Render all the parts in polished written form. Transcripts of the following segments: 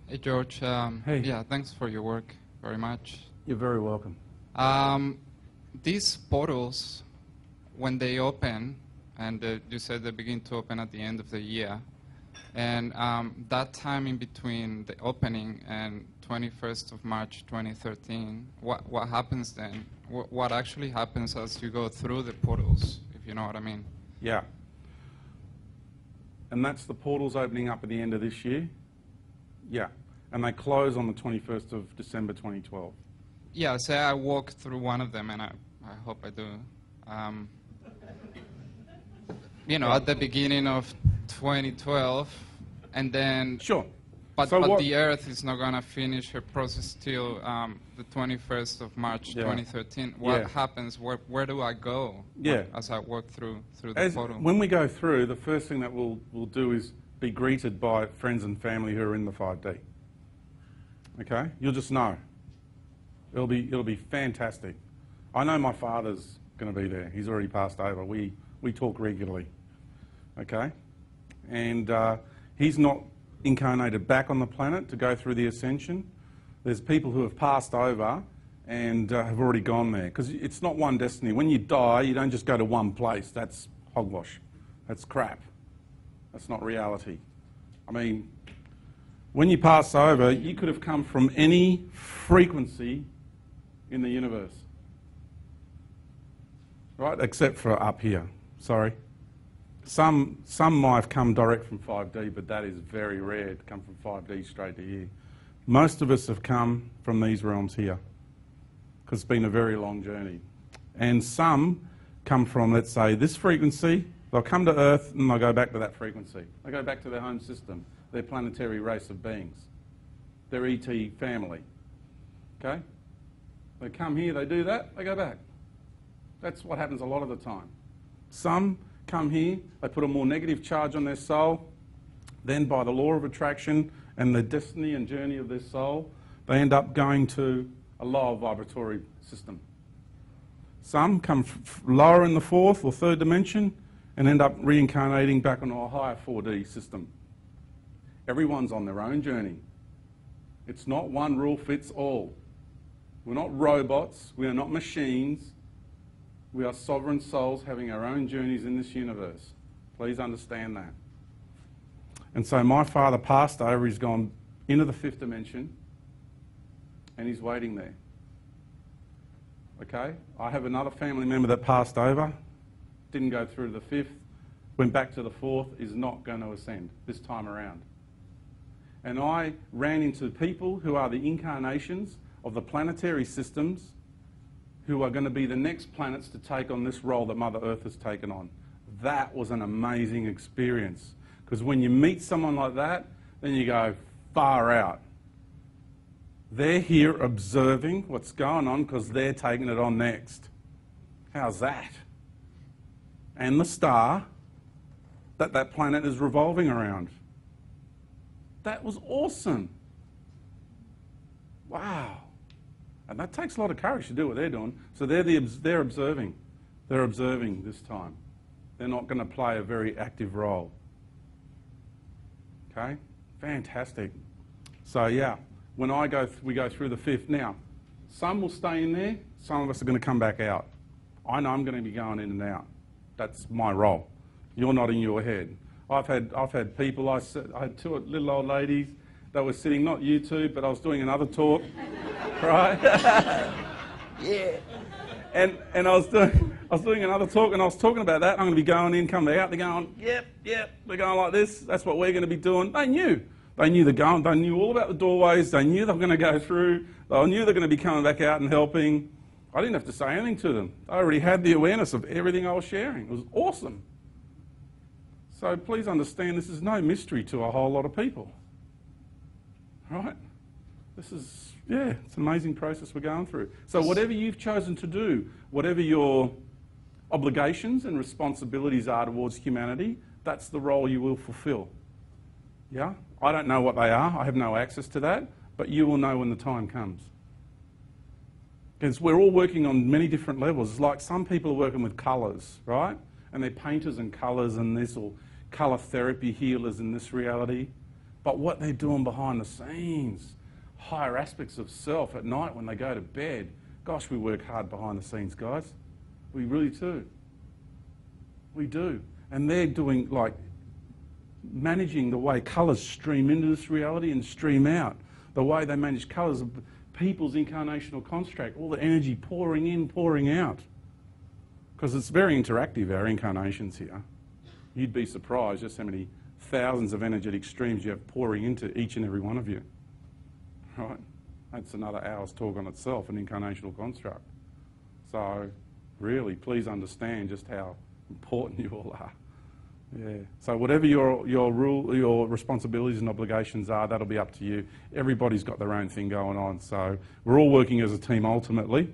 Hey, George. Hey. Yeah, thanks for your work very much. You're very welcome. These portals, when they open, and you said they begin to open at the end of the year, and that time in between the opening and 21st of March 2013, what happens then? What actually happens as you go through the portals, if you know what I mean? Yeah. And that's the portals opening up at the end of this year? Yeah. And they close on the 21st of December 2012. Yeah, say I walk through one of them, and I hope I do. You know, at the beginning of 2012, and then... Sure. But So the Earth is not going to finish her process till the 21st of March 2013. What happens? Where do I go as I walk through the portal? When we go through, the first thing that we'll do is be greeted by friends and family who are in the 5D. Okay? You'll just know. It'll be fantastic. I know my father's going to be there. He's already passed over. We talk regularly. Okay? And he's not incarnated back on the planet to go through the ascension. There's people who have passed over and have already gone there. Because it's not one destiny. When you die, you don't just go to one place. That's hogwash. That's crap. That's not reality. I mean, when you pass over, you could have come from any frequency in the universe. Right? Except for up here. Sorry. Some might have come direct from 5D, but that is very rare to come from 5D straight to here. Most of us have come from these realms here, because it's been a very long journey. And some come from, let's say, this frequency. They'll come to Earth and they'll go back to that frequency. They go back to their home system, their planetary race of beings, their ET family. Okay? They come here, they do that, they go back. That's what happens a lot of the time. Some come here, they put a more negative charge on their soul, then by the law of attraction and the destiny and journey of their soul, they end up going to a lower vibratory system. Some come lower in the fourth or third dimension and end up reincarnating back onto a higher 4D system. Everyone's on their own journey. It's not one rule fits all. We're not robots, we are not machines. We are sovereign souls having our own journeys in this universe. Please understand that. And so my father passed over, he's gone into the fifth dimension, and he's waiting there. Okay? I have another family member that passed over, didn't go through to the fifth, went back to the fourth, is not going to ascend this time around. And I ran into people who are the incarnations of the planetary systems who are going to be the next planets to take on this role that Mother Earth has taken on. That was an amazing experience. Because when you meet someone like that, then you go far out. They're here observing what's going on because they're taking it on next. How's that? And the star that planet is revolving around. That was awesome. Wow. And that takes a lot of courage to do what they're doing. So they're observing. They're observing this time. They're not going to play a very active role. Okay? Fantastic. So yeah, when we go through the fifth. Now, some will stay in there. Some of us are going to come back out. I know I'm going to be going in and out. That's my role. You're nodding your head. I've had people. I had two little old ladies that were sitting, not you two, but I was doing another talk. Right? Yeah. And I was doing another talk, and I was talking about that. I'm going to be going in, coming out. They're going, yep. They're going like this. That's what we're going to be doing. They knew. They knew They knew all about the doorways. They knew they were going to go through. They knew they're going to be coming back out and helping. I didn't have to say anything to them. They already had the awareness of everything I was sharing. It was awesome. So please understand, this is no mystery to a whole lot of people. Right? This is, it's an amazing process we're going through. So whatever you've chosen to do, whatever your obligations and responsibilities are towards humanity, that's the role you will fulfill. Yeah? I don't know what they are. I have no access to that. But you will know when the time comes. Because we're all working on many different levels. It's like some people are working with colours, right? And they're painters and colours and this, or colour therapy healers in this reality. But what they're doing behind the scenes, higher aspects of self at night when they go to bed, gosh, we work hard behind the scenes, guys. We really do. We do. And they're doing, like, managing the way colours stream into this reality and stream out, the way they manage colours of people's incarnational construct, all the energy pouring in, pouring out. Because it's very interactive, our incarnations here. You'd be surprised just how many thousands of energetic streams you have pouring into each and every one of you. Right? That's another hour's talk on itself, an incarnational construct. So, really, please understand just how important you all are. Yeah. So whatever your responsibilities and obligations are, that'll be up to you. Everybody's got their own thing going on. So we're all working as a team ultimately,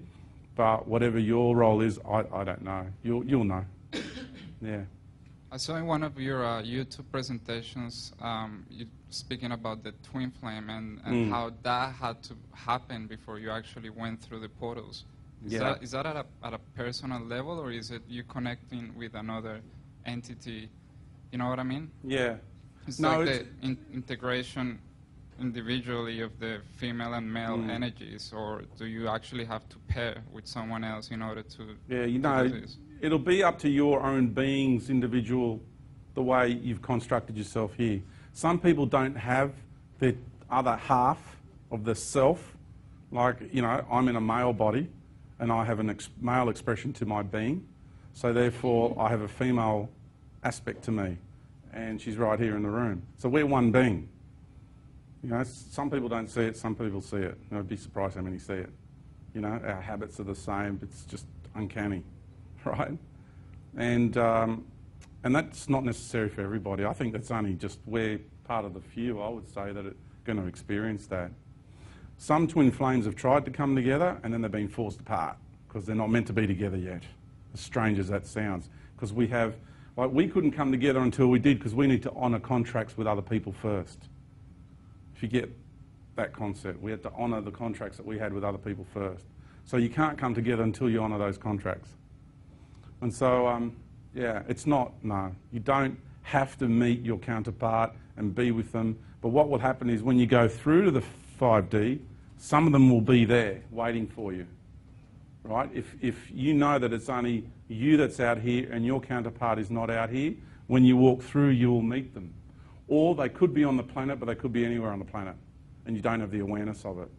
but whatever your role is, I don't know. You'll know. Yeah. I saw in one of your YouTube presentations, you speaking about the twin flame and how that had to happen before you actually went through the portals. Is that at a personal level, or is it you connecting with another entity? You know what I mean? Yeah. It's like the integration individually of the female and male energies, or do you actually have to pair with someone else in order to do this? It'll be up to your own being's individual, the way you've constructed yourself here. Some people don't have the other half of the self, like, you know, I'm in a male body and I have a male expression to my being, so therefore I have a female aspect to me, and she's right here in the room. So we're one being. You know, some people don't see it, some people see it. I'd be surprised how many see it. You know, our habits are the same, it's just uncanny, right? And that's not necessary for everybody. I think that's only just we're part of the few, I would say, that are going to experience that. Some twin flames have tried to come together and then they've been forced apart because they're not meant to be together yet, as strange as that sounds. Because we have, like, we couldn't come together until we did because we need to honour contracts with other people first. If you get that concept, we had to honour the contracts that we had with other people first. So you can't come together until you honour those contracts. And so, yeah, it's not, no. You don't have to meet your counterpart and be with them. But what will happen is when you go through to the 5D, some of them will be there waiting for you, right? If you know that it's only you that's out here and your counterpart is not out here, when you walk through, you will meet them. Or they could be on the planet, but they could be anywhere on the planet, and you don't have the awareness of it,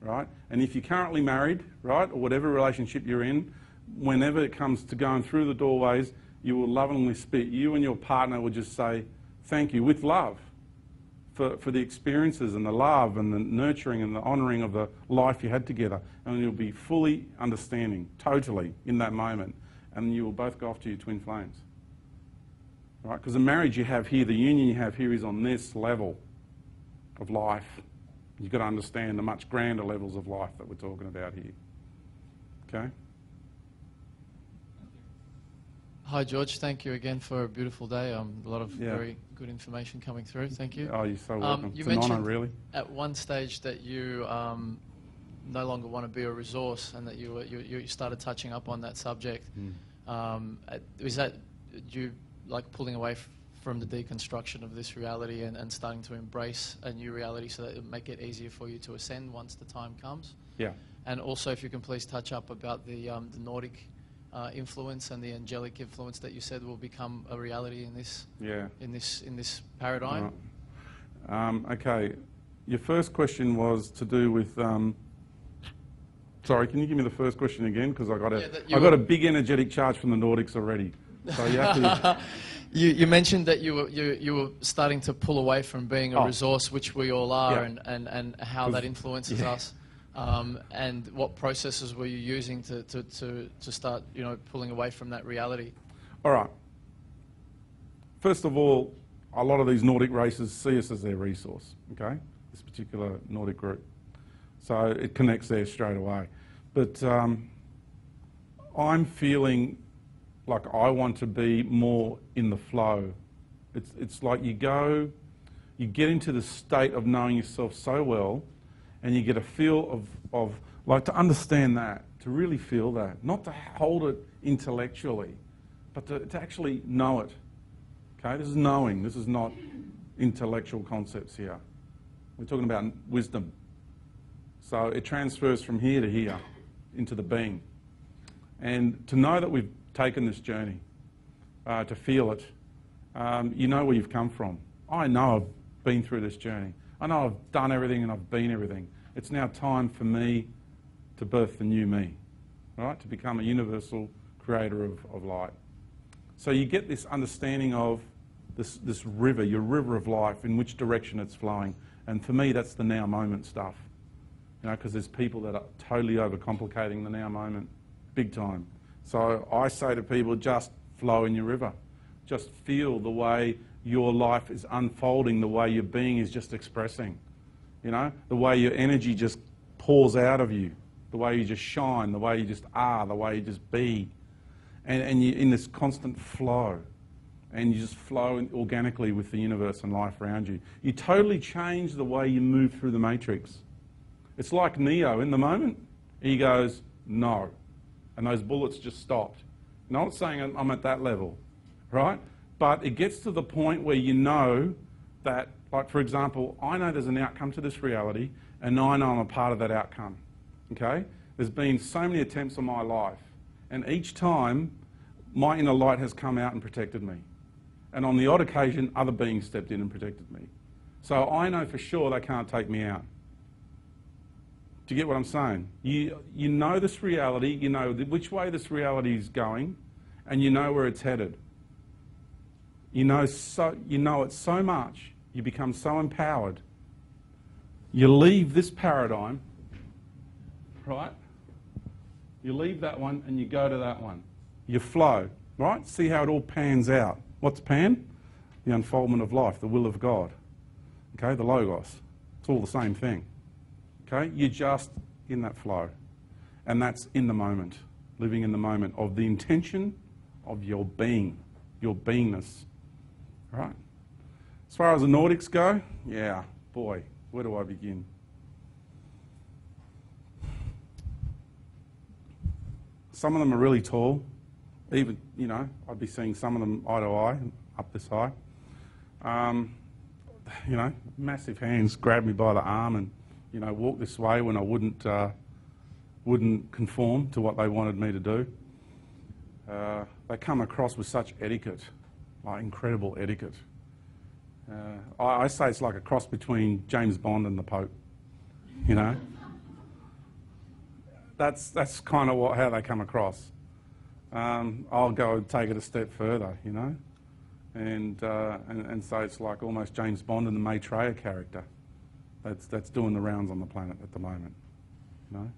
right? And if you're currently married, right, or whatever relationship you're in, whenever it comes to going through the doorways, you will lovingly speak. You and your partner will just say, thank you, with love, for the experiences and the love and the nurturing and the honouring of the life you had together. And you'll be fully understanding, totally, in that moment. And you will both go off to your twin flames. Right? Because the marriage you have here, the union you have here is on this level of life. You've got to understand the much grander levels of life that we're talking about here. Okay? Hi, George. Thank you again for a beautiful day. A lot of very good information coming through. Thank you. Oh, you're so welcome. You it's an honour, mentioned really. At one stage that you no longer want to be a resource, and that you started touching up on that subject. Is that you like pulling away from the deconstruction of this reality and starting to embrace a new reality so that it will make it easier for you to ascend once the time comes? Yeah. And also, if you can please touch up about the Nordic influence and the angelic influence that you said will become a reality in this in this paradigm. Right. Okay, your first question was to do with. Sorry, can you give me the first question again? Because I got a big energetic charge from the Nordics already. So you have to. You mentioned that you were starting to pull away from being a resource, which we all are, and how that influences us. And what processes were you using to start, pulling away from that reality? All right. First of all, a lot of these Nordic races see us as their resource, okay? This particular Nordic group. So it connects there straight away. But I'm feeling like I want to be more in the flow. It's like you get into the state of knowing yourself so well, and you get a feel of like to understand that, to really feel that, not to hold it intellectually, but to actually know it. Okay, this is knowing. This is not intellectual concepts here. We're talking about wisdom. So it transfers from here to here into the being. And to know that we've taken this journey, to feel it, you know where you've come from. I know I've been through this journey. I know I've done everything and I've been everything. It's now time for me to birth the new me, right? To become a universal creator of light. So you get this understanding of this river, your river of life, in which direction it's flowing. And for me, that's the now moment stuff. You know, because there's people that are totally overcomplicating the now moment, big time. So I say to people, just flow in your river. Just feel the way your life is unfolding, the way your being is just expressing. You know, the way your energy just pours out of you, the way you just shine, the way you just are, the way you just be. And you're in this constant flow. And you just flow organically with the universe and life around you. You totally change the way you move through the matrix. It's like Neo in the moment. He goes, no. And those bullets just stopped. Not saying I'm at that level, right? But it gets to the point where you know that, like for example, I know there's an outcome to this reality, and I know I'm a part of that outcome, okay? There's been so many attempts on my life, and each time my inner light has come out and protected me. And on the odd occasion, other beings stepped in and protected me. So I know for sure they can't take me out. Do you get what I'm saying? You know this reality, you know which way this reality is going, and you know where it's headed. You know it so much, you become so empowered. You leave this paradigm, right? You leave that one and you go to that one. You flow, right? See how it all pans out. What's pan? The unfoldment of life, the will of God. Okay, the Logos. It's all the same thing. Okay, you're just in that flow. And that's in the moment, living in the moment of the intention of your being, your beingness. Right? As far as the Nordics go, yeah, boy, where do I begin? Some of them are really tall. Even, you know, I'd be seeing some of them eye to eye, up this high. You know, massive hands grab me by the arm and, you know, walk this way when I wouldn't conform to what they wanted me to do. They come across with such etiquette, like incredible etiquette. I say it's like a cross between James Bond and the Pope, you know. That's kind of how they come across. I'll go and take it a step further, you know, and so it's like almost James Bond and the Maitreya character that's doing the rounds on the planet at the moment, you know.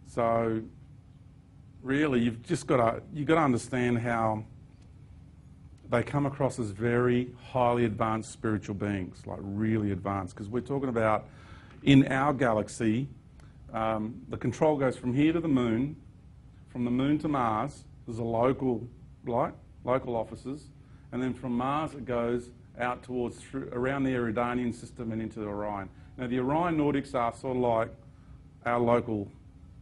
So really, you've got to understand how they come across as very highly advanced spiritual beings, like really advanced, because we're talking about in our galaxy, the control goes from here to the moon. From the moon to Mars, there's a local offices, and then from Mars it goes out towards around the Eridanian system and into Orion. Now the Orion Nordics are sort of like our local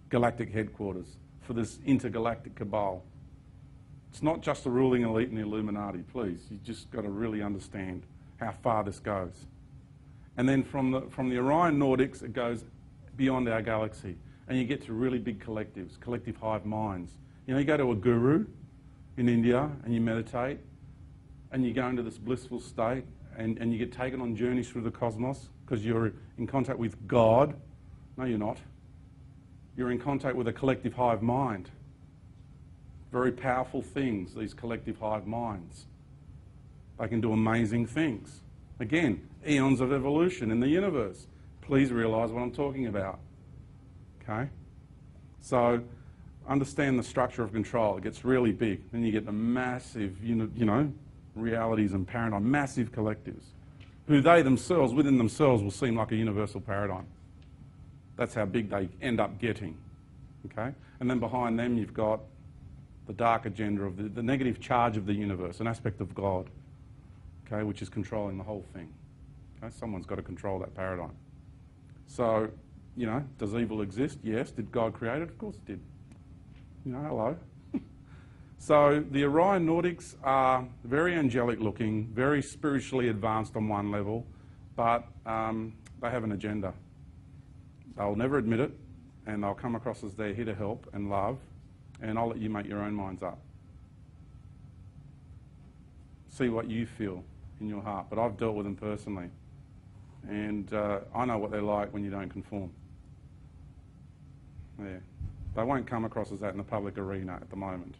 galactic headquarters for this intergalactic cabal. It's not just the ruling elite and the Illuminati, please. You just got to really understand how far this goes. And then from the Orion Nordics, it goes beyond our galaxy. And you get to really big collectives, collective hive minds. You know, you go to a guru in India and you meditate and you go into this blissful state and you get taken on journeys through the cosmos because you're in contact with God. No, you're not. You're in contact with a collective hive mind. Very powerful things, these collective hive minds. They can do amazing things. Again, eons of evolution in the universe. Please realise what I'm talking about. Okay? So understand the structure of control. It gets really big. Then you get the massive, you know, realities and paradigm, massive collectives, who they themselves, within themselves, will seem like a universal paradigm. That's how big they end up getting. Okay? And then behind them you've got the dark agenda of the negative charge of the universe, an aspect of God, okay, which is controlling the whole thing. Okay? Someone's got to control that paradigm. So, you know, does evil exist? Yes. Did God create it? Of course it did. You know, hello. So the Orion Nordics are very angelic looking, very spiritually advanced on one level, but they have an agenda. They'll never admit it, and they'll come across as they're here to help and love, and I'll let you make your own minds up. See what you feel in your heart, but I've dealt with them personally, and I know what they're like when you don't conform. Yeah. They won't come across as that in the public arena at the moment.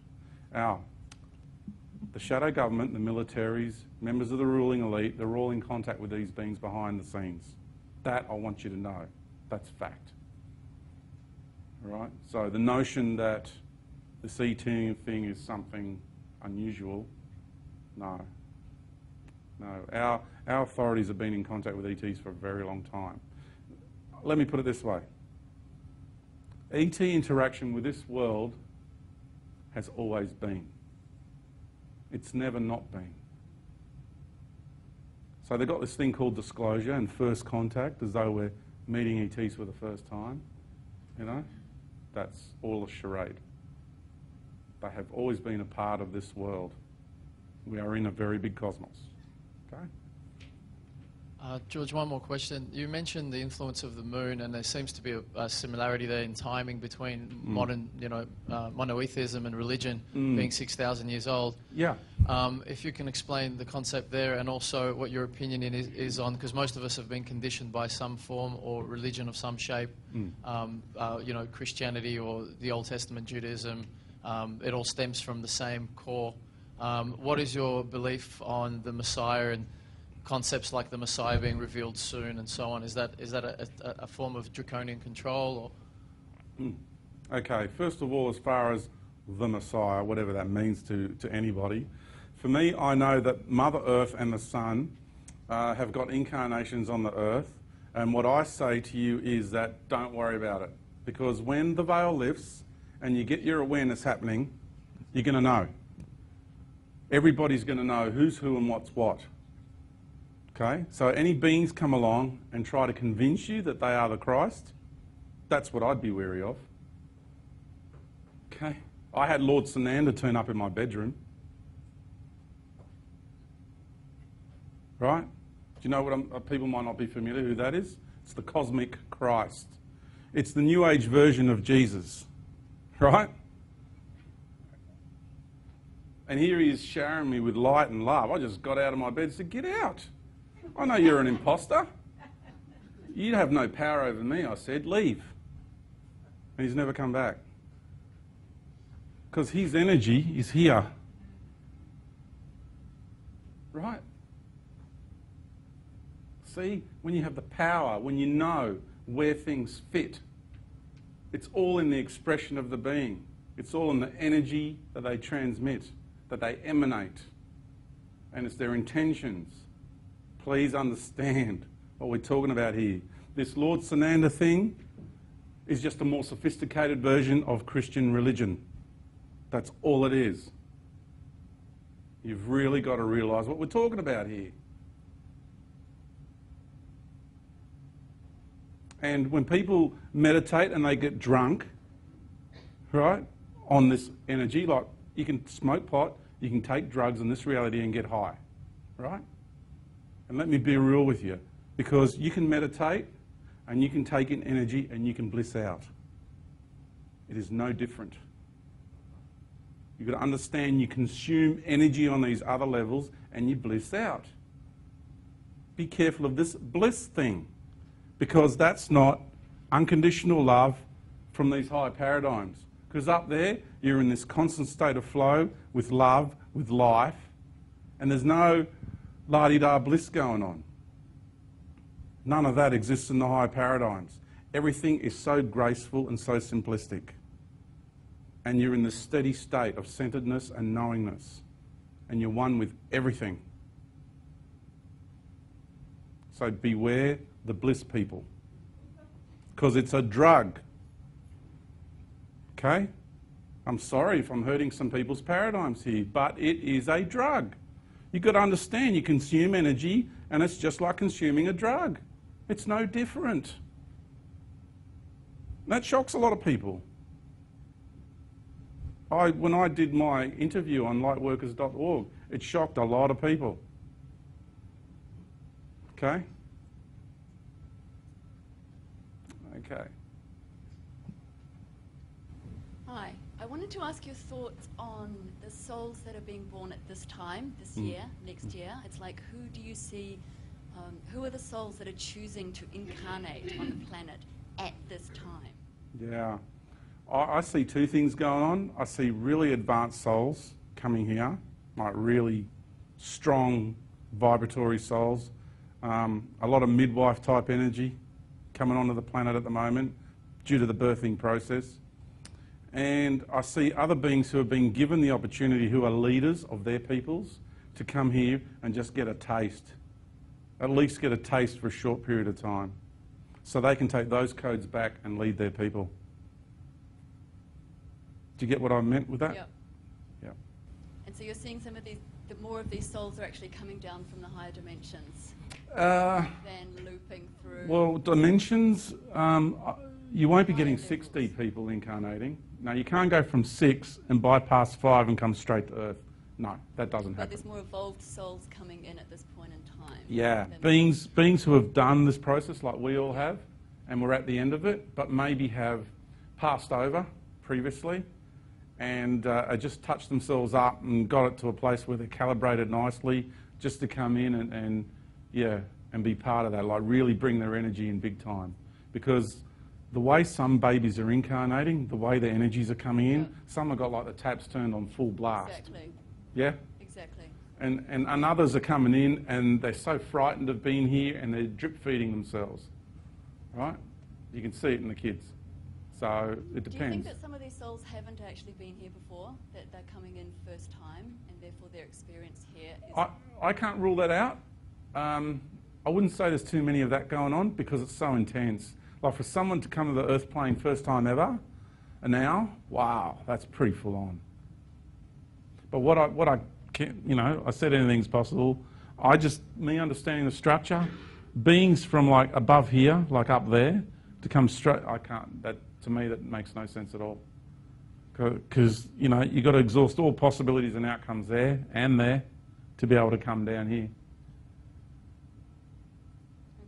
The shadow government, the militaries, members of the ruling elite, they're all in contact with these beings behind the scenes. That I want you to know. That's fact. All right? So the notion that this ET thing is something unusual, no. No. Our authorities have been in contact with ETs for a very long time. Let me put it this way. ET interaction with this world has always been. It's never not been. So they've got this thing called disclosure and first contact, as though we're meeting ETs for the first time. You know? That's all a charade. They have always been a part of this world. We are in a very big cosmos. Okay? George, one more question. You mentioned the influence of the moon, and there seems to be a similarity there in timing between modern, monotheism and religion being 6,000 years old. Yeah. If you can explain the concept there, and also what your opinion is on, because most of us have been conditioned by some form or religion of some shape, Christianity or the Old Testament Judaism. It all stems from the same core. What is your belief on the Messiah and concepts like the Messiah being revealed soon and so on? Is that a form of draconian control? Or? Okay, first of all, as far as the Messiah, whatever that means to anybody, for me, I know that Mother Earth and the Sun have got incarnations on the Earth, and what I say to you is that don't worry about it, because when the veil lifts and you get your awareness happening, you're going to know. Everybody's going to know who's who and what's what. Okay, so any beings come along and try to convince you that they are the Christ, that's what I'd be wary of. Okay, I had Lord Sananda turn up in my bedroom. Right? Do you know what people might not be familiar who that is? It's the cosmic Christ. It's the New Age version of Jesus. Right? And here he is showering me with light and love. I just got out of my bed and said, get out. I know you're an imposter. You have no power over me, I said. Leave. And he's never come back. Because his energy is here. Right? See, when you have the power, when you know where things fit, it's all in the expression of the being. It's all in the energy that they transmit, that they emanate. And it's their intentions. Please understand what we're talking about here. This Lord Sananda thing is just a more sophisticated version of Christian religion. That's all it is. You've really got to realise what we're talking about here. And when people meditate and they get drunk, right, on this energy, like you can smoke pot, you can take drugs in this reality and get high, right? And let me be real with you, because you can meditate and you can take in energy and you can bliss out. It is no different. You've got to understand you consume energy on these other levels and you bliss out. Be careful of this bliss thing, because that's not unconditional love from these high paradigms. Because up there, you're in this constant state of flow with love, with life, and there's no la-di-da bliss going on. None of that exists in the high paradigms. Everything is so graceful and so simplistic. And you're in this steady state of centeredness and knowingness. And you're one with everything. So beware the bliss people. Because it's a drug. Okay? I'm sorry if I'm hurting some people's paradigms here, but it is a drug. You've got to understand you consume energy and it's just like consuming a drug. It's no different. That shocks a lot of people. When I did my interview on lightworkers.org, it shocked a lot of people. Okay? Okay. Hi. I wanted to ask your thoughts on the souls that are being born at this time, this year, next year. It's like, who do you see, who are the souls that are choosing to incarnate on the planet at this time? Yeah. I see two things going on. I see really advanced souls coming here, like really strong vibratory souls. A lot of midwife type energy coming onto the planet at the moment due to the birthing process. And I see other beings who have been given the opportunity, who are leaders of their peoples, to come here and just get a taste, at least get a taste for a short period of time, so they can take those codes back and lead their people. Do you get what I meant with that? Yep. Yeah. And so you're seeing some of these, more of these souls are actually coming down from the higher dimensions than looping through. Well, dimensions, you won't be getting Higher 60 levels. people incarnating. No, you can't go from 6 and bypass 5 and come straight to Earth. No, that doesn't But happen. there's more evolved souls coming in at this point in time. Yeah, than- beings who have done this process like we all have, and we're at the end of it, but maybe have passed over previously and just touched themselves up and got it to a place where they're calibrated nicely just to come in and be part of that, like really bring their energy in big time. Because the way some babies are incarnating, the way their energies are coming in, Yeah. some have got like the taps turned on full blast. Exactly. Yeah? Exactly. And others are coming in and they're so frightened of being here and they're drip feeding themselves, right? You can see it in the kids. So it Do you think depends. that some of these souls haven't actually been here before, that they're coming in first time, and therefore their experience here is... I can't rule that out. I wouldn't say there's too many of that going on because it's so intense. Like for someone to come to the earth plane first time ever, and now, wow, that's pretty full on. But what I can, I said anything's possible. Me understanding the structure, beings from like above here, like up there, to come straight, I can't, to me that makes no sense at all. Because, you've got to exhaust all possibilities and outcomes there and there to be able to come down here.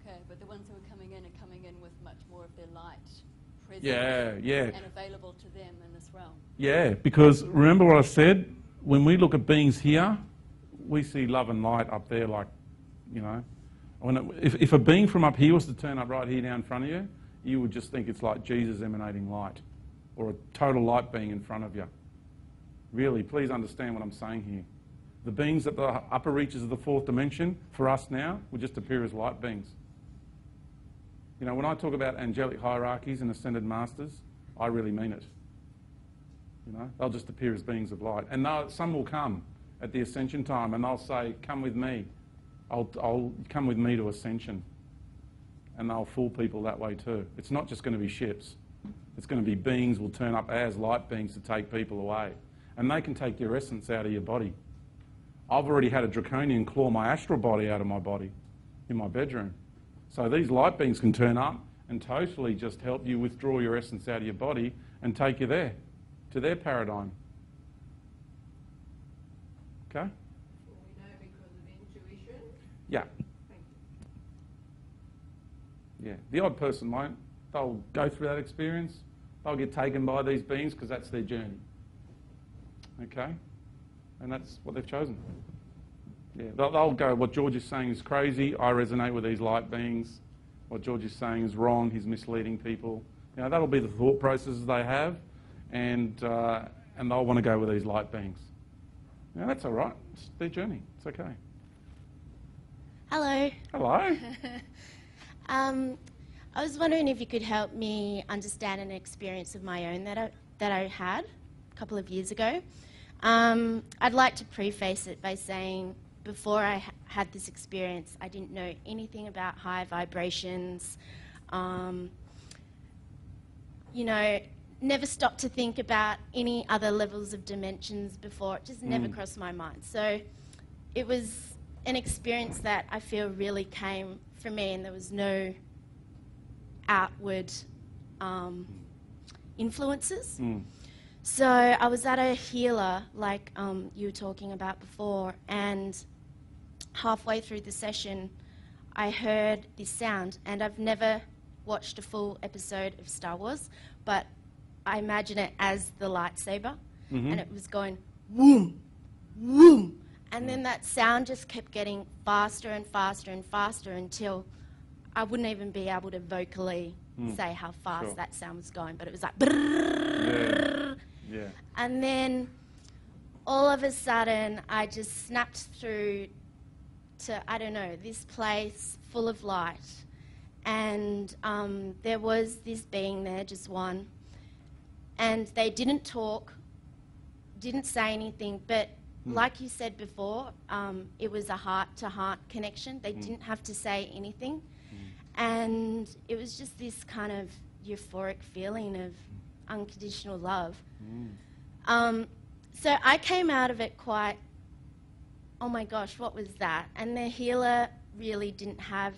Okay, but the ones who are coming in with much more of their light present Yeah. and available to them in this realm. Yeah, because remember what I said? When we look at beings here, we see love and light up there, like, if a being from up here was to turn up right here down in front of you, you would just think it's like Jesus emanating light, or a total light being in front of you. Really, please understand what I'm saying here. The beings at the upper reaches of the fourth dimension, for us now, would just appear as light beings. When I talk about angelic hierarchies and ascended masters, I really mean it. They'll just appear as beings of light. And some will come at the ascension time and they'll say, come with me. I'll come with me to ascension. And they'll fool people that way too. It's not just going to be ships. It's going to be beings will turn up as light beings to take people away. And they can take your essence out of your body. I've already had a draconian claw my astral body out of my body in my bedroom. So these light beings can turn up and totally just help you withdraw your essence out of your body and take you there, to their paradigm. Okay? Well, we know because of intuition. Yeah. Thank Yeah. The odd person won't. They'll go through that experience. They'll get taken by these beings because that's their journey. Okay? And that's what they've chosen. Yeah. They'll go, what George is saying is crazy. I resonate with these light beings. What George is saying is wrong. He's misleading people. That'll be the thought processes they have. And they'll want to go with these light beings. That's all right. It's their journey. It's okay. Hello. Hello. I was wondering if you could help me understand an experience of my own that I had a couple of years ago. I'd like to preface it by saying before I had this experience, I didn't know anything about high vibrations. Never stopped to think about any other levels of dimensions before. It just never crossed my mind. So it was an experience that I feel really came from me, and there was no outward influences. So I was at a healer, like you were talking about before, and halfway through the session, I heard this sound, and I've never watched a full episode of Star Wars, but I imagine it as the lightsaber, and it was going whoom, whoom, and then that sound just kept getting faster and faster and faster until I wouldn't even be able to vocally say how fast that sound was going, but it was like brrrr. Yeah. And then all of a sudden I just snapped through to, I don't know, this place full of light. And there was this being there, just one. And they didn't talk, didn't say anything, but like you said before, it was a heart-to-heart connection. They didn't have to say anything. And it was just this kind of euphoric feeling of unconditional love. So I came out of it quite, oh my gosh, what was that? And the healer really didn't have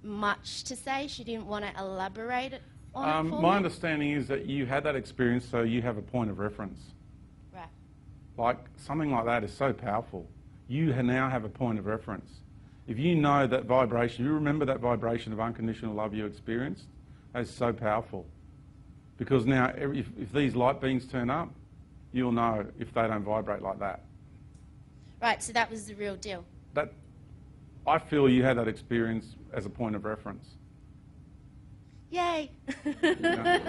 much to say. She didn't want to elaborate on it for My me. understanding is that you had that experience, so you have a point of reference. Right. Like, something like that is so powerful. You now have a point of reference. If you know that vibration, you remember that vibration of unconditional love you experienced, that's so powerful. Because now, if these light beings turn up, you'll know if they don't vibrate like that. Right, so that was the real deal. That, I feel you had that experience as a point of reference. Yay! You know?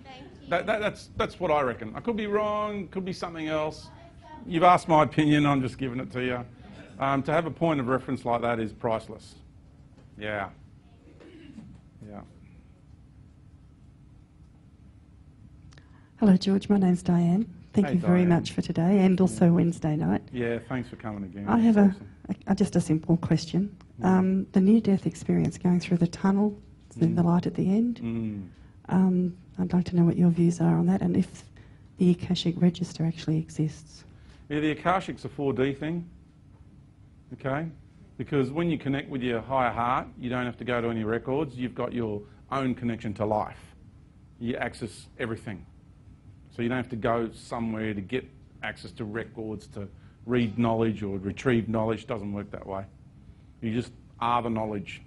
Thank you. That's what I reckon. I could be wrong, could be something else. You've asked my opinion, I'm just giving it to you. To have a point of reference like that is priceless. Yeah. Yeah. Hello, George. My name's Diane. Thank Hey, you very Diane. much for today and also Wednesday night. Yeah, thanks for coming again. I have That's just a simple question. The near-death experience going through the tunnel, then the light at the end. I'd like to know what your views are on that and if the Akashic Register actually exists. Yeah, the Akashic's a 4D thing, okay? Because when you connect with your higher heart, you don't have to go to any records. You've got your own connection to life. You access everything. So you don't have to go somewhere to get access to records, to read knowledge or retrieve knowledge. It doesn't work that way. You just are the knowledge.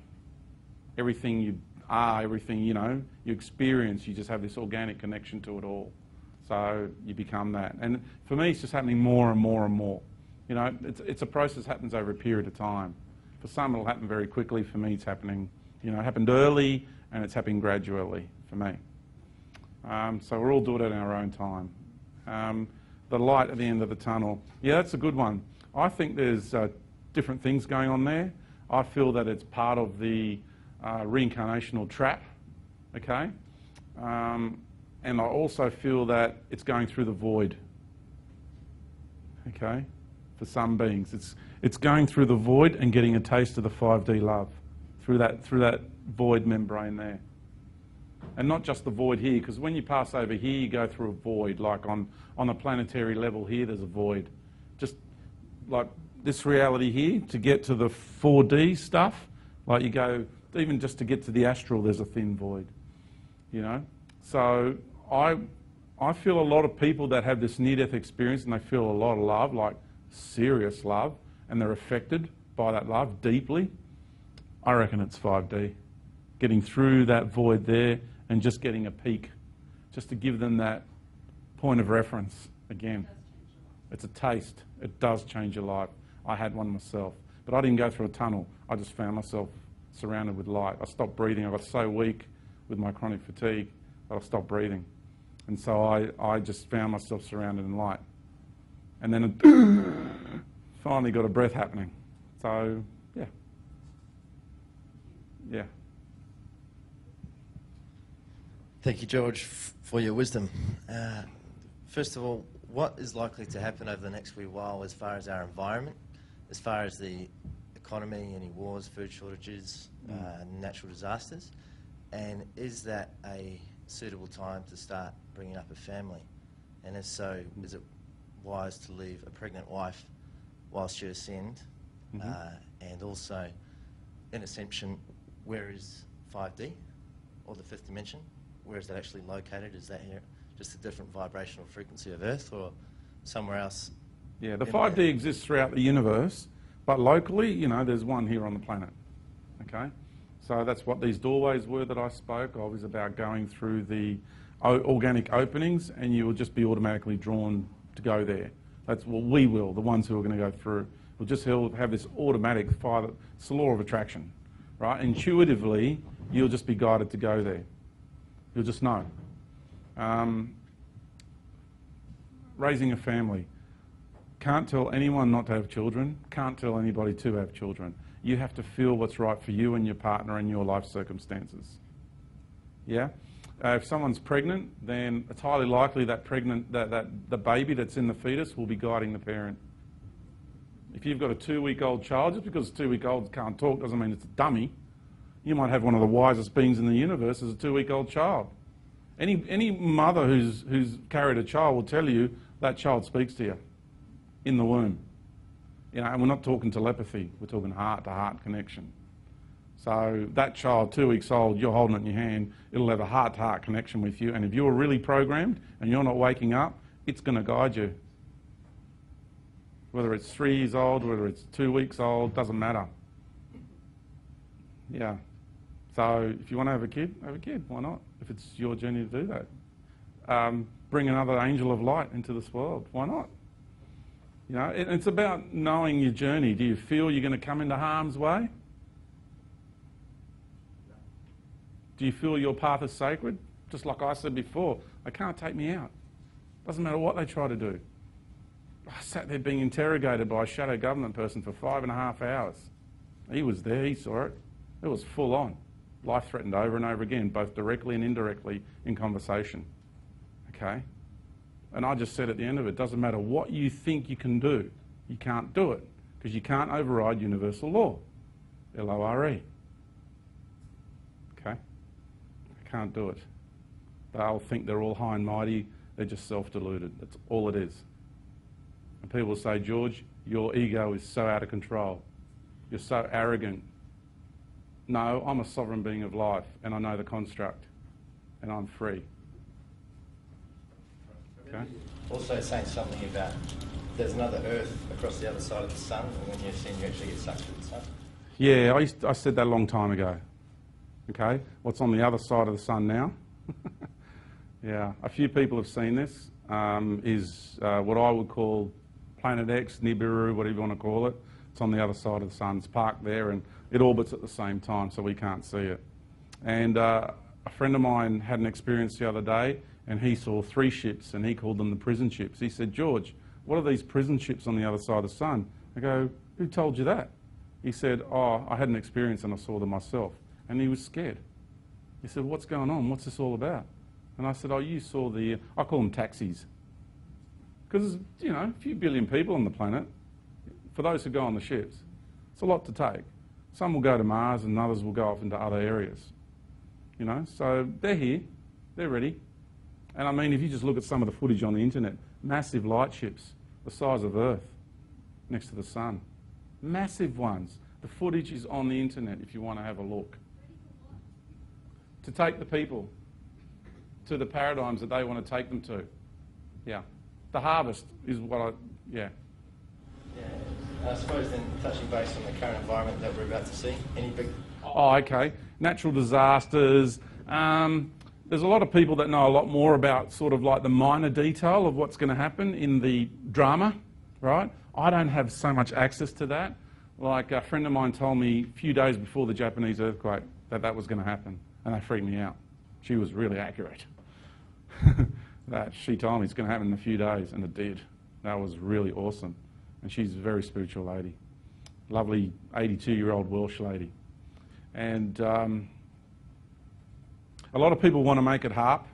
Everything you are, everything you know, you experience, you just have this organic connection to it all. So you become that. And for me, it's just happening more and more and more. You know, it's a process that happens over a period of time. For some, it'll happen very quickly. For me, it's happening, you know, it happened early and it's happening gradually for me. So we're all doing it in our own time. The light at the end of the tunnel, yeah, that's a good one. I think there's different things going on there. I feel that it's part of the reincarnational trap, okay? And I also feel that it's going through the void, okay? For some beings, it's going through the void and getting a taste of the 5D love through that void membrane there. And not just the void here, because when you pass over here, you go through a void. Like on a planetary level here, there's a void. Just like this reality here, to get to the 4D stuff, like you go, even just to get to the astral, there's a thin void, you know? So I feel a lot of people that have this near-death experience and they feel a lot of love, like serious love, and they're affected by that love deeply. I reckon it's 5D. Getting through that void there and just getting a peek, just to give them that point of reference again. It's a taste. It does change your life. I had one myself, but I didn't go through a tunnel. I just found myself surrounded with light. I stopped breathing. I got so weak with my chronic fatigue that I stopped breathing. And so I just found myself surrounded in light. And then it finally got a breath happening. So, yeah. Yeah. Thank you, George, for your wisdom. First of all, what is likely to happen over the next wee while as far as our environment, as far as the economy, any wars, food shortages, natural disasters? And is that a suitable time to start bringing up a family? And if so, is it wise to leave a pregnant wife whilst you ascend? And also, in Ascension, where is 5D, or the fifth dimension? Where is that actually located? Is that here, just a different vibrational frequency of Earth, or somewhere else? Yeah, the in 5D there? exists throughout the universe, but locally, you know, there's one here on the planet. Okay? So that's what these doorways were that I spoke of, is about going through the organic openings, and you will just be automatically drawn to go there. That's what we will, the ones who are going to go through. We'll just have this automatic it's the law of attraction, right? Intuitively, you'll just be guided to go there. You'll just know. Raising a family. Can't tell anyone not to have children. Can't tell anybody to have children. You have to feel what's right for you and your partner and your life circumstances. Yeah? If someone's pregnant, then it's highly likely that the baby that's in the fetus will be guiding the parent. If you've got a 2-week-old child, just because 2-week-olds can't talk doesn't mean it's a dummy. You might have one of the wisest beings in the universe as a 2-week-old child. Any mother who's carried a child will tell you that child speaks to you in the womb. You know, and we're not talking telepathy, we're talking heart-to-heart connection. So that child, 2 weeks old, you're holding it in your hand, it'll have a heart-to-heart connection with you, and if you're really programmed and you're not waking up, it's going to guide you. Whether it's 3 years old, whether it's 2 weeks old, doesn't matter. Yeah. So if you want to have a kid, why not? If it's your journey to do that. Bring another angel of light into this world, why not? You know, it's about knowing your journey. Do you feel you're going to come into harm's way? Do you feel your path is sacred? Just like I said before, they can't take me out. Doesn't matter what they try to do. I sat there being interrogated by a shadow government person for 5.5 hours. He was there, he saw it. It was full on. Life threatened over and over again, both directly and indirectly in conversation. Okay? And I just said at the end of it, doesn't matter what you think you can do, you can't do it, because you can't override universal law, L-O-R-E. Okay? Can't do it. They'll think they're all high and mighty, they're just self-deluded. That's all it is. And people say, George, your ego is so out of control. You're so arrogant. No, I'm a sovereign being of life, and I know the construct, and I'm free. Okay? Also saying something about there's another Earth across the other side of the sun, and when you're seen, you actually get sucked to the sun. Yeah, I said that a long time ago. Okay? What's on the other side of the sun now? Yeah, a few people have seen this. Is what I would call Planet X, Nibiru, whatever you want to call it. It's on the other side of the sun. It's parked there, and it orbits at the same time, so we can't see it. And a friend of mine had an experience the other day, and he saw 3 ships, and he called them the prison ships. He said, George, what are these prison ships on the other side of the sun? I go, who told you that? He said, oh, I had an experience and I saw them myself. And he was scared. He said, what's going on? What's this all about? And I said, oh, you saw I call them taxis. Because, you know, a few billion people on the planet. For those who go on the ships, it's a lot to take. Some will go to Mars and others will go off into other areas. You know, so they're here, they're ready. And I mean, if you just look at some of the footage on the internet, massive light ships, the size of Earth, next to the sun. Massive ones. The footage is on the internet if you want to have a look. To take the people to the paradigms that they want to take them to. Yeah. The harvest is what yeah. I suppose then touching base on the current environment that we're about to see, any big... Oh, okay. Natural disasters. There's a lot of people that know a lot more about sort of like the minor detail of what's going to happen in the drama, right? I don't have so much access to that. Like a friend of mine told me a few days before the Japanese earthquake that was going to happen, and that freaked me out. She was really accurate. That she told me it's going to happen in a few days, and it did. That was really awesome. And she's a very spiritual lady. Lovely 82-year-old Welsh lady. And a lot of people want to make it HARP.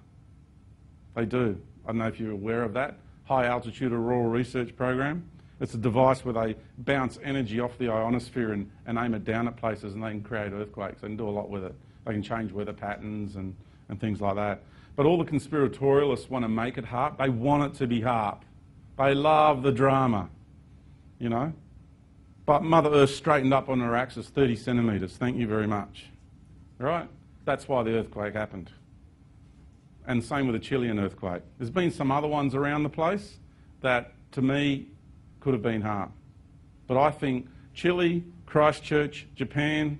They do. I don't know if you're aware of that. High Altitude Auroral Research Program. It's a device where they bounce energy off the ionosphere and aim it down at places, and they can create earthquakes. They can do a lot with it. They can change weather patterns and things like that. But all the conspiratorialists want to make it HARP. They want it to be HARP. They love the drama, you know. But Mother Earth straightened up on her axis 30 centimetres. Thank you very much. Right? That's why the earthquake happened. And same with the Chilean earthquake. There's been some other ones around the place that, to me, could have been harm. But I think Chile, Christchurch, Japan,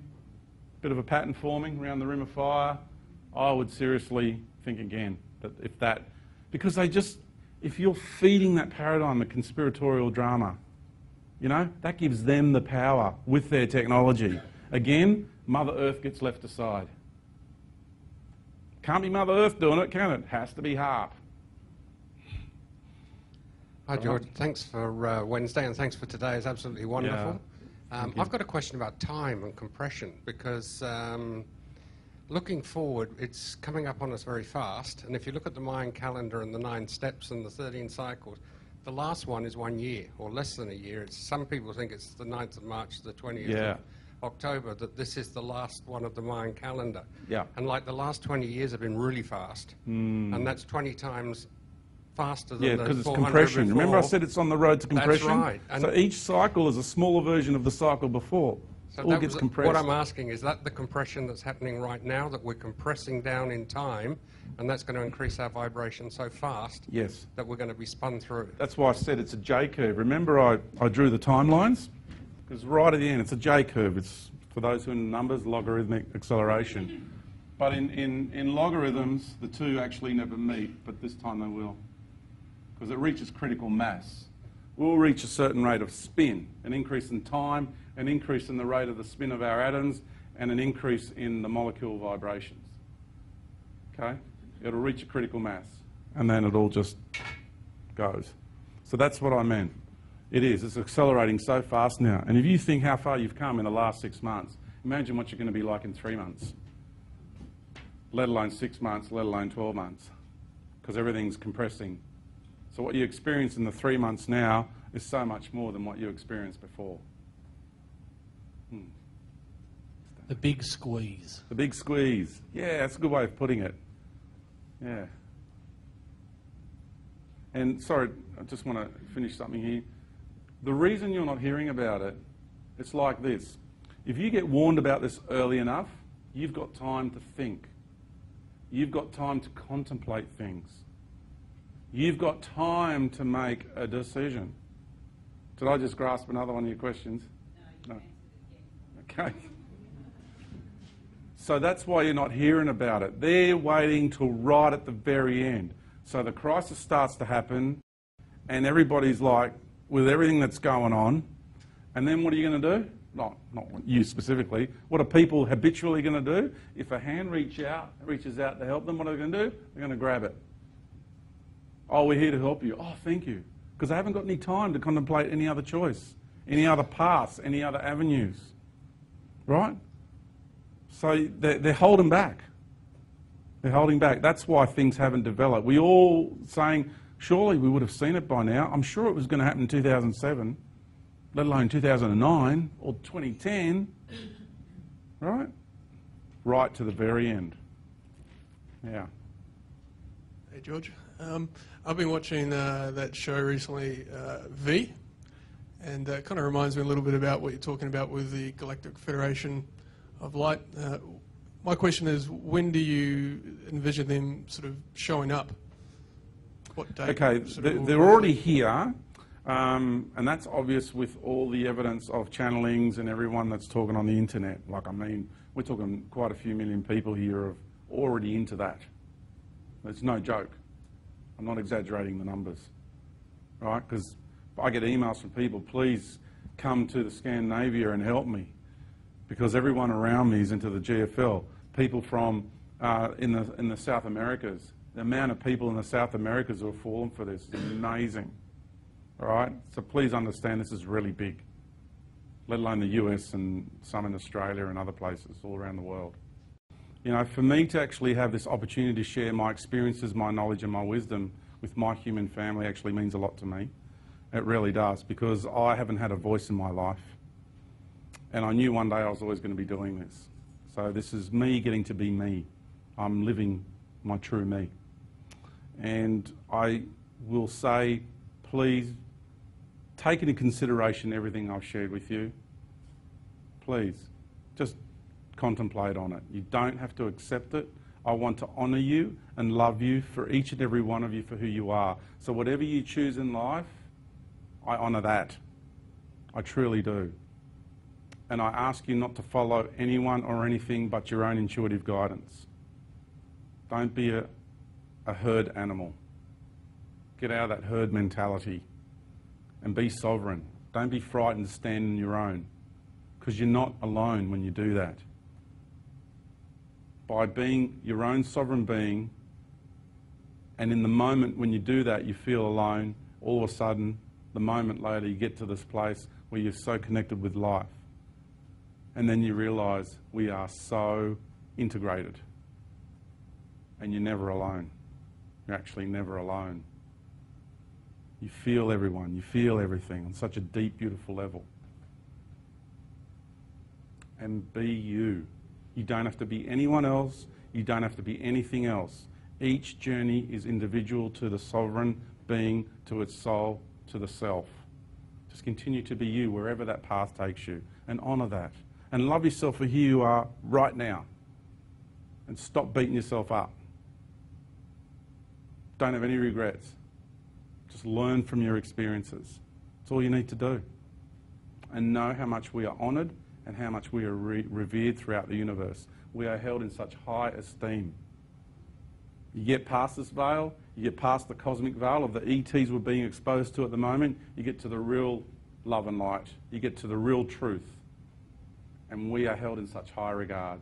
bit of a pattern forming around the Rim of Fire, I would seriously think again that because they just, if you're feeding that paradigm of conspiratorial drama, you know, that gives them the power with their technology. Again, Mother Earth gets left aside. Can't be Mother Earth doing it, can it? Has to be HARP. Hi, George. Thanks for Wednesday, and thanks for today. It's absolutely wonderful. Yeah. I've got a question about time and compression, because looking forward, it's coming up on us very fast. And if you look at the Mayan calendar and the 9 steps and the 13 cycles, the last one is 1 year, or less than a year. Some people think it's the 9th of March, the 20th of October, that this is the last one of the Mayan calendar. Yeah. And like the last 20 years have been really fast. And that's 20 times faster than Yeah, the because it's 400 compression. before. Remember I said it's on the road to compression? That's right. And so each cycle is a smaller version of the cycle before. so All that gets was compressed. what I'm asking, is that the compression that's happening right now, that we're compressing down in time, and that's going to increase our vibration so fast Yes. that we're going to be spun through? That's why I said it's a J curve. Remember I drew the timelines? Because right at the end, it's a J curve. It's, for those who are in numbers, logarithmic acceleration. But in logarithms, the two actually never meet, but this time they will. Because it reaches critical mass. We'll reach a certain rate of spin, an increase in time, an increase in the rate of the spin of our atoms, and an increase in the molecule vibrations. Okay? It'll reach a critical mass, and then it all just goes. So that's what I meant. It is. It's accelerating so fast now. And if you think how far you've come in the last 6 months, imagine what you're going to be like in 3 months. Let alone 6 months, let alone 12 months. Because everything's compressing. So what you experience in the 3 months now is so much more than what you experienced before. The big squeeze. The big squeeze. Yeah, that's a good way of putting it. Yeah. And sorry, I just want to finish something here. The reason you're not hearing about it, it's like this. If you get warned about this early enough, you've got time to think. You've got time to contemplate things. You've got time to make a decision. Did I just grasp another one of your questions? No, you answered it again. Okay. So that's why you're not hearing about it. They're waiting till right at the very end. So the crisis starts to happen, and everybody's like, with everything that's going on, and then what are you going to do? Not you specifically. What are people habitually going to do? If a hand reaches out to help them, what are they going to do? They're going to grab it. Oh, we're here to help you. Oh, thank you. Because they haven't got any time to contemplate any other choice, any other paths, any other avenues. Right? So they're holding back. They're holding back. That's why things haven't developed. We all saying, surely we would have seen it by now. I'm sure it was going to happen in 2007, let alone 2009 or 2010. Right? Right to the very end. Yeah. Hey, George. I've been watching that show recently, V, and it kind of reminds me a little bit about what you're talking about with the Galactic Federation of Light. My question is, when do you envision them sort of showing up? What date? Okay, they're already here, and that's obvious with all the evidence of channelings and everyone that's talking on the internet. Like, I mean, we're talking quite a few million people here are already into that. It's no joke. I'm not exaggerating the numbers, right? Because I get emails from people, please come to the Scandinavia and help me, because everyone around me is into the GFL. People from in the South Americas, the amount of people in the South Americas who have fallen for this is amazing, all right? So please understand this is really big, let alone the US and some in Australia and other places all around the world. You know, for me to actually have this opportunity to share my experiences, my knowledge and my wisdom with my human family actually means a lot to me. It really does, because I haven't had a voice in my life. And I knew one day I was always going to be doing this. So this is me getting to be me. I'm living my true me. And I will say, please, take into consideration everything I've shared with you. Please, just contemplate on it. You don't have to accept it. I want to honour you and love you for each and every one of you for who you are. So whatever you choose in life, I honour that. I truly do. And I ask you not to follow anyone or anything but your own intuitive guidance. Don't be a herd animal. Get out of that herd mentality and be sovereign. Don't be frightened to stand on your own, because you're not alone when you do that. By being your own sovereign being, and in the moment when you do that you feel alone, all of a sudden, the moment later you get to this place where you're so connected with life. And then you realise we are so integrated. And you're never alone. You're actually never alone. You feel everyone, you feel everything on such a deep, beautiful level. And be you. You don't have to be anyone else. You don't have to be anything else. Each journey is individual to the sovereign being, to its soul, to the self. Just continue to be you wherever that path takes you, and honour that. And love yourself for who you are right now. And stop beating yourself up. Don't have any regrets. Just learn from your experiences. That's all you need to do. And know how much we are honoured and how much we are revered throughout the universe. We are held in such high esteem. You get past this veil, you get past the cosmic veil of the ETs we're being exposed to at the moment, you get to the real love and light. You get to the real truth. And we are held in such high regard.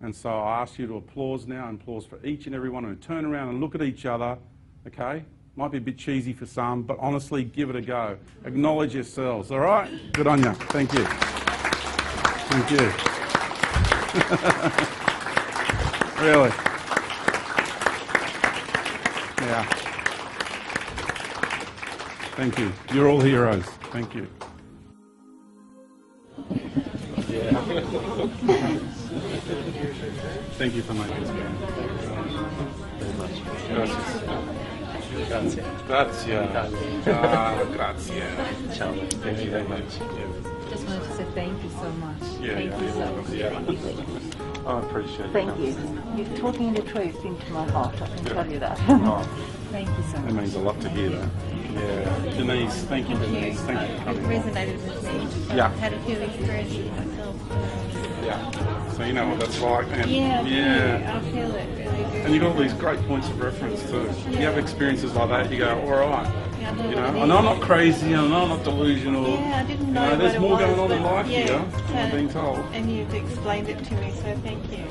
And so I ask you to applause now, and applause for each and every one, and turn around and look at each other, okay? Might be a bit cheesy for some, but honestly, give it a go. Acknowledge yourselves, all right? Good on you. Thank you. Thank you. Really. Yeah. Thank you. You're all heroes. Thank you. Yeah. Thank you for making this game. Very much. Grazie. Grazie. Grazie. Grazie. Ciao. Thank you very much. Just wanted to say thank you so much. Yeah, Thank you so much. Yeah. I appreciate it. Thank you. You're talking the truth into my heart, I can tell you that. Oh, Thank you so much. it means a lot to hear that. Yeah. Denise, thank you, Denise. Thank you for It coming. resonated with me. Yeah. I had a few experiences myself. Yeah. So you know what that's like. And Yeah, yeah. I feel it really do. And you've got all these great points of reference too. You have experiences like that, you go, all right. Yeah, I know You what know, it I know I'm is. not crazy, I know I'm not delusional. Yeah, I didn't You know know, what there's it more was, going on in but life yeah, here, I'm being told. And you've explained it to me, so thank you.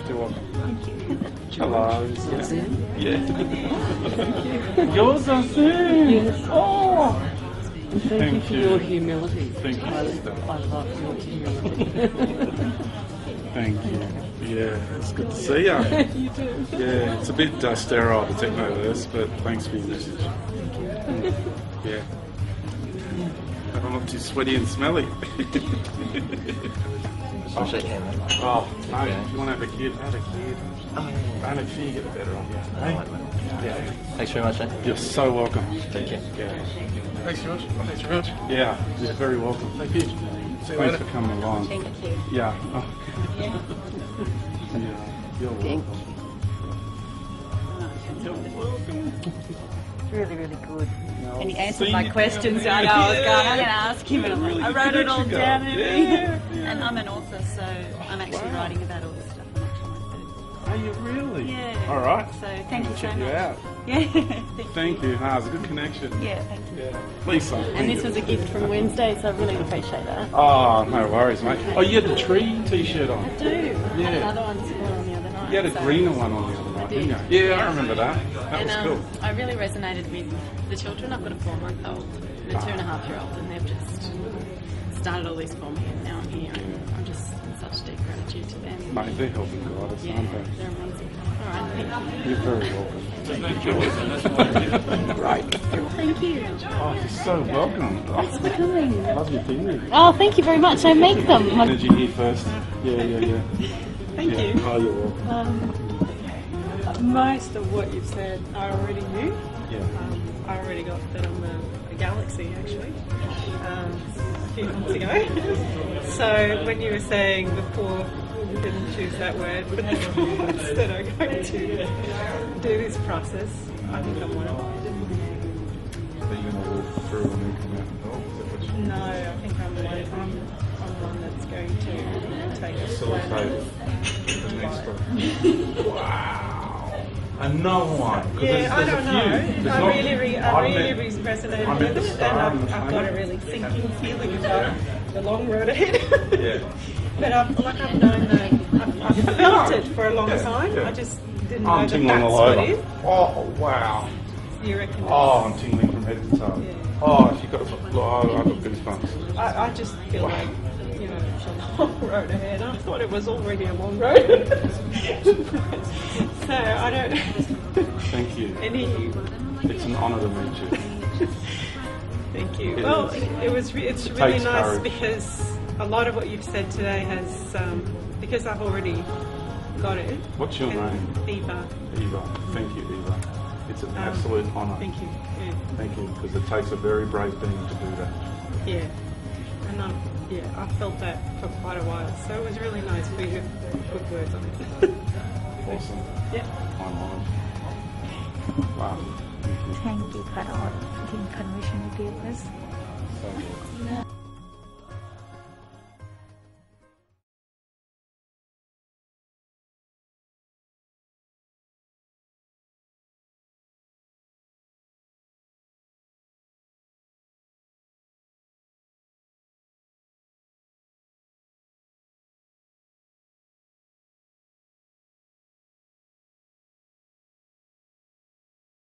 You're welcome. Thank you. Hello. Yeah. Yours are soon. Yes. Oh. And thank you for your humility. Thank you, sister. I love your humility. Thank you. Yeah, it's good to see you. You too. Yeah, it's a bit sterile, the technoverse, but thanks for your message. Yeah. I'm not too sweaty and smelly. I'll shake hand, mate. Oh, no, if you want to have a kid, have a kid. Oh, yeah. And if you get the better on you. Yeah. Thanks very much, eh? You're so welcome. Take care. Yeah. Thanks, George. Thanks very much. Yeah, you're very welcome. Thank you. See you Thanks later. for coming along. Thank you. Yeah. Oh. Yeah. Yeah. You're welcome. You're welcome. Really, really good. And he answered See, my you- questions. I know I was going, I'm going to ask him, and I'm like, I wrote it all down. Yeah. And I'm an author, so I'm actually writing about all this stuff. I'm actually Are you really? Yeah. All right. So thank you so Check much. you out. Yeah. Thank you. Ah, it's a good connection. Yeah, thank you. Yeah. Lisa. And this was a gift from Wednesday, so I really appreciate that. Oh, no worries, mate. Oh, you had the tree t-shirt on. I do. I Yeah. had another one on the other night. You had a so- greener one on the other night, did. didn't you? Yeah, I remember that. That And was cool. I really resonated with the children. I've got a 4-month-old and a 2.5-year-old, and they've just started all this for me, and now I'm here, and I'm just in such deep gratitude to them. Mate, they're helping guide us, Yeah, aren't they? they're amazing. All right, thank you. You're very welcome. Thank you. Great. Thank you. Oh, you're so welcome. Thanks for coming. Love your thing. Oh, thank you very much. I make them. Energy here first. Yeah. Thank Yeah. you. Oh, you're welcome. Most of what you've said I already knew. Yeah. I already got that I'm a galaxy, actually, a few months ago. So when you were saying before didn't choose that word, but the thoughts that are going to do this process, I think I'm one of them. Are you going to walk through and then come out and talk? Is that what you No, I think I'm one that's going to take a facilitate the next step? Wow. Another one. Yeah, I don't know. I really resonated with it, and I've got a really sinking feeling about the long road ahead. Yeah. But I've known that, I've felt it for a long time. Yeah. I just didn't know that tingling that's all what over. it is. Oh, wow. You reckon? Oh, I'm tingling from head to toe. Yeah. Oh, if you got, I've got goosebumps. I just feel like, you know, a long road ahead. I thought it was already a long road. So I don't. Thank you. It's an honour to meet you. Thank you. It Well, is. it's really takes nice courage. because a lot of what you've said today has, because I've already got it. What's your name? Eva. Eva. Thank you, Eva. It's an absolute honour. Thank you. Yeah. Thank you, because it takes a very brave being to do that. Yeah. And I felt that for quite a while. So it was really nice for you to put words on it. Awesome. Yeah. I'm honoured. Wow. Thank you. Thank you for all the information you gave us. So good.